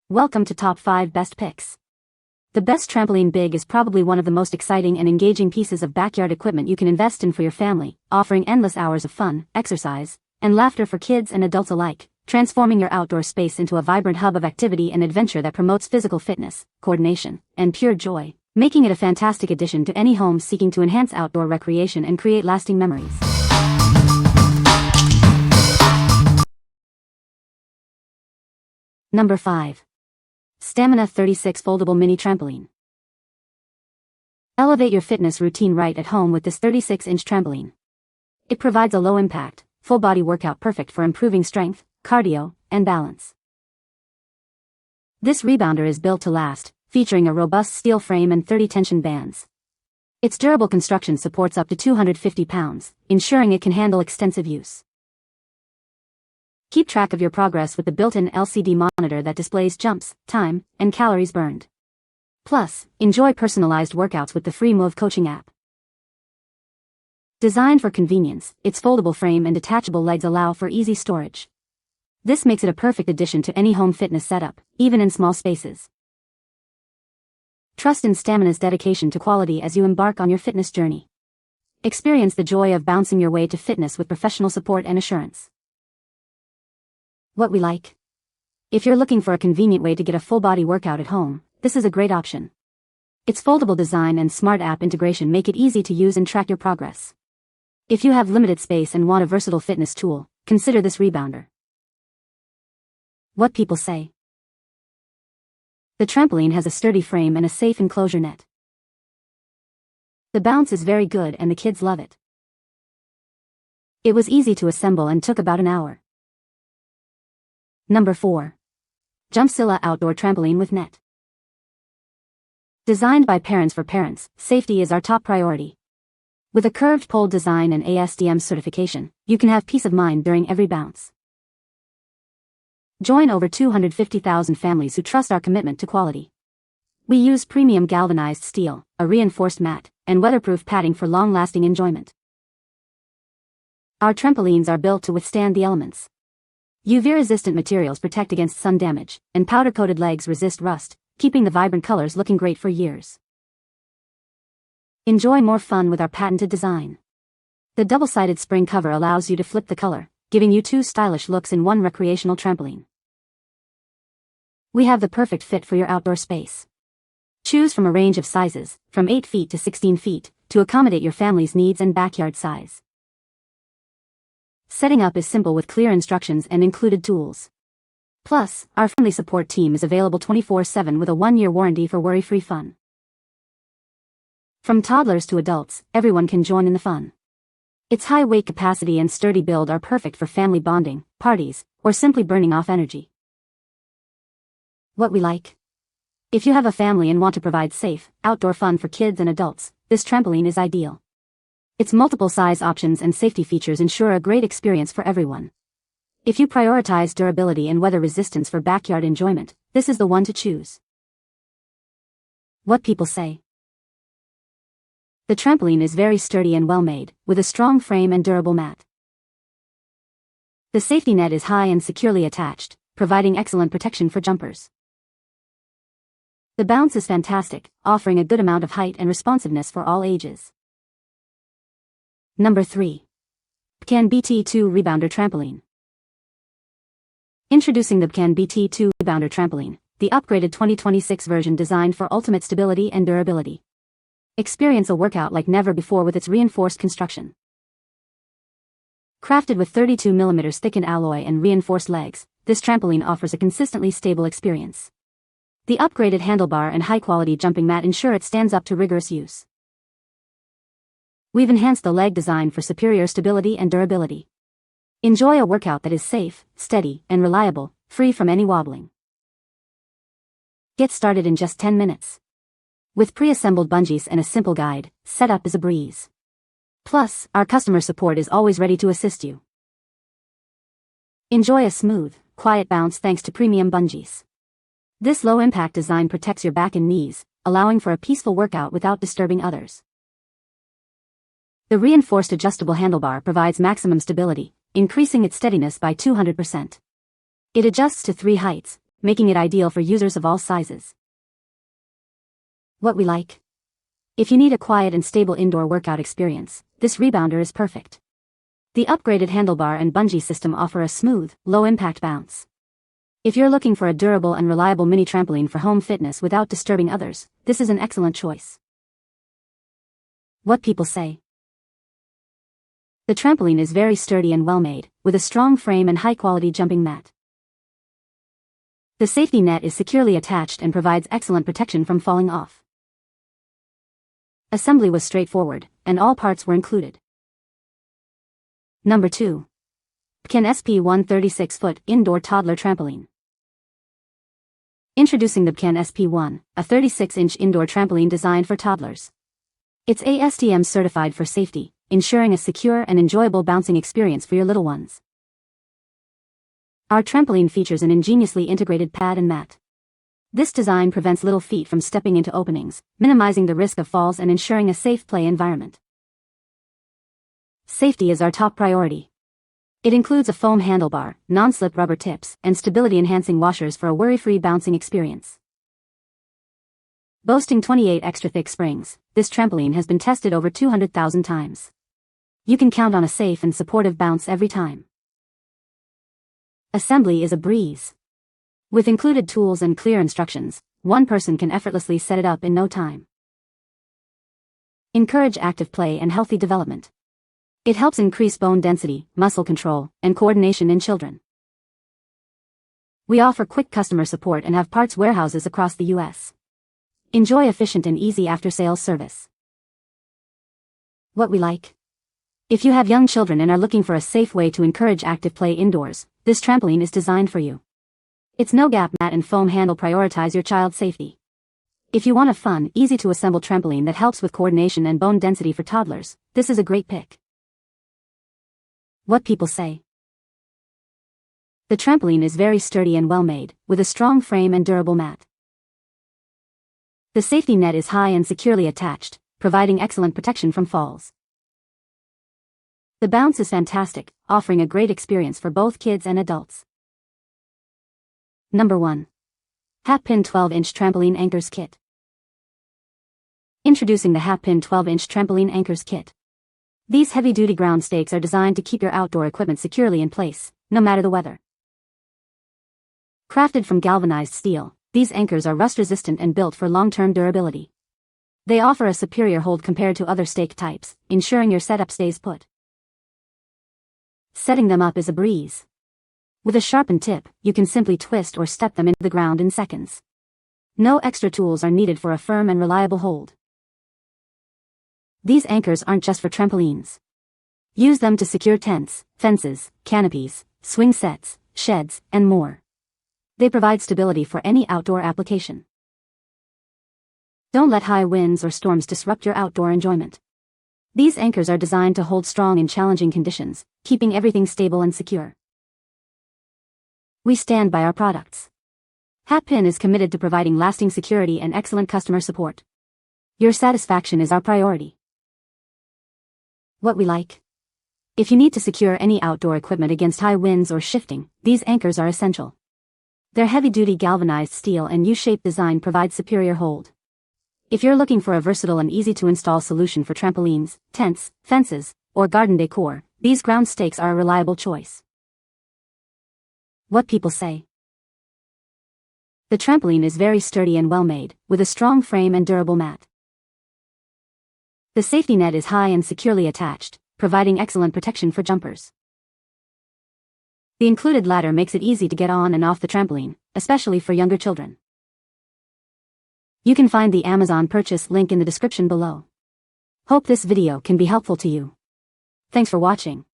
Welcome to Top 5 Best Picks. The best trampoline big is probably one of the most exciting and engaging pieces of backyard equipment you can invest in for your family, offering endless hours of fun, exercise, and laughter for kids and adults alike, transforming your outdoor space into a vibrant hub of activity and adventure that promotes physical fitness, coordination, and pure joy, making it a fantastic addition to any home seeking to enhance outdoor recreation and create lasting memories. Number 5. Stamina 36 Foldable Mini Trampoline. Elevate your fitness routine right at home with this 36-inch trampoline. It provides a low-impact, full-body workout perfect for improving strength, cardio, and balance. This rebounder is built to last, featuring a robust steel frame and 30 tension bands. Its durable construction supports up to 250 pounds, ensuring it can handle extensive use. Keep track of your progress with the built-in LCD monitor that displays jumps, time, and calories burned. Plus, enjoy personalized workouts with the free Move coaching app. Designed for convenience, its foldable frame and detachable legs allow for easy storage. This makes it a perfect addition to any home fitness setup, even in small spaces. Trust in Stamina's dedication to quality as you embark on your fitness journey. Experience the joy of bouncing your way to fitness with professional support and assurance. What we like. If you're looking for a convenient way to get a full-body workout at home, this is a great option. Its foldable design and smart app integration make it easy to use and track your progress. If you have limited space and want a versatile fitness tool, consider this rebounder. What people say. The trampoline has a sturdy frame and a safe enclosure net. The bounce is very good and the kids love it. It was easy to assemble and took about an hour. Number 4. Jumpzylla Outdoor Trampoline with Net. Designed by parents for parents, safety is our top priority. With a curved pole design and ASTM certification, you can have peace of mind during every bounce. Join over 250,000 families who trust our commitment to quality. We use premium galvanized steel, a reinforced mat, and weatherproof padding for long-lasting enjoyment. Our trampolines are built to withstand the elements. UV-resistant materials protect against sun damage, and powder-coated legs resist rust, keeping the vibrant colors looking great for years. Enjoy more fun with our patented design. The double-sided spring cover allows you to flip the color, giving you two stylish looks in one recreational trampoline. We have the perfect fit for your outdoor space. Choose from a range of sizes, from 8 feet to 16 feet, to accommodate your family's needs and backyard size. Setting up is simple with clear instructions and included tools. Plus, our friendly support team is available 24/7 with a 1-year warranty for worry-free fun. From toddlers to adults, everyone can join in the fun. Its high weight capacity and sturdy build are perfect for family bonding, parties, or simply burning off energy. What we like. If you have a family and want to provide safe, outdoor fun for kids and adults, this trampoline is ideal. Its multiple size options and safety features ensure a great experience for everyone. If you prioritize durability and weather resistance for backyard enjoyment, this is the one to choose. What people say. The trampoline is very sturdy and well-made, with a strong frame and durable mat. The safety net is high and securely attached, providing excellent protection for jumpers. The bounce is fantastic, offering a good amount of height and responsiveness for all ages. Number 3. BCAN BT2 Rebounder Trampoline. Introducing the BCAN BT2 Rebounder Trampoline, the upgraded 2026 version designed for ultimate stability and durability. Experience a workout like never before with its reinforced construction. Crafted with 32mm thickened alloy and reinforced legs, this trampoline offers a consistently stable experience. The upgraded handlebar and high-quality jumping mat ensure it stands up to rigorous use. We've enhanced the leg design for superior stability and durability. Enjoy a workout that is safe, steady, and reliable, free from any wobbling. Get started in just 10 minutes. With pre-assembled bungees and a simple guide, setup is a breeze. Plus, our customer support is always ready to assist you. Enjoy a smooth, quiet bounce thanks to premium bungees. This low-impact design protects your back and knees, allowing for a peaceful workout without disturbing others. The reinforced adjustable handlebar provides maximum stability, increasing its steadiness by 200%. It adjusts to 3 heights, making it ideal for users of all sizes. What we like. If you need a quiet and stable indoor workout experience, this rebounder is perfect. The upgraded handlebar and bungee system offer a smooth, low-impact bounce. If you're looking for a durable and reliable mini trampoline for home fitness without disturbing others, this is an excellent choice. What people say. The trampoline is very sturdy and well-made, with a strong frame and high-quality jumping mat. The safety net is securely attached and provides excellent protection from falling off. Assembly was straightforward, and all parts were included. Number 2. BCAN SP1 36-foot Indoor Toddler Trampoline. Introducing the BCAN SP1, a 36-inch indoor trampoline designed for toddlers. It's ASTM certified for safety, ensuring a secure and enjoyable bouncing experience for your little ones. Our trampoline features an ingeniously integrated pad and mat. This design prevents little feet from stepping into openings, minimizing the risk of falls and ensuring a safe play environment. Safety is our top priority. It includes a foam handlebar, non-slip rubber tips, and stability-enhancing washers for a worry-free bouncing experience. Boasting 28 extra-thick springs, this trampoline has been tested over 200,000 times. You can count on a safe and supportive bounce every time. Assembly is a breeze. With included tools and clear instructions, one person can effortlessly set it up in no time. Encourage active play and healthy development. It helps increase bone density, muscle control, and coordination in children. We offer quick customer support and have parts warehouses across the U.S. Enjoy efficient and easy after-sales service. What we like. If you have young children and are looking for a safe way to encourage active play indoors, this trampoline is designed for you. Its no-gap mat and foam handle prioritize your child's safety. If you want a fun, easy-to-assemble trampoline that helps with coordination and bone density for toddlers, this is a great pick. What people say. The trampoline is very sturdy and well-made, with a strong frame and durable mat. The safety net is high and securely attached, providing excellent protection from falls. The bounce is fantastic, offering a great experience for both kids and adults. Number 1. Happin 12-inch Trampoline Anchors Kit. Introducing the Happin 12-inch Trampoline Anchors Kit. These heavy-duty ground stakes are designed to keep your outdoor equipment securely in place, no matter the weather. Crafted from galvanized steel, these anchors are rust-resistant and built for long-term durability. They offer a superior hold compared to other stake types, ensuring your setup stays put. Setting them up is a breeze. With a sharpened tip, you can simply twist or step them into the ground in seconds. No extra tools are needed for a firm and reliable hold. These anchors aren't just for trampolines. Use them to secure tents, fences, canopies, swing sets, sheds, and more. They provide stability for any outdoor application. Don't let high winds or storms disrupt your outdoor enjoyment. These anchors are designed to hold strong in challenging conditions, keeping everything stable and secure. We stand by our products. Happin is committed to providing lasting security and excellent customer support. Your satisfaction is our priority. What we like. If you need to secure any outdoor equipment against high winds or shifting, these anchors are essential. Their heavy-duty galvanized steel and U-shaped design provide superior hold. If you're looking for a versatile and easy-to-install solution for trampolines, tents, fences, or garden decor, these ground stakes are a reliable choice. What people say. The trampoline is very sturdy and well-made, with a strong frame and durable mat. The safety net is high and securely attached, providing excellent protection for jumpers. The included ladder makes it easy to get on and off the trampoline, especially for younger children. You can find the Amazon purchase link in the description below. Hope this video can be helpful to you. Thanks for watching.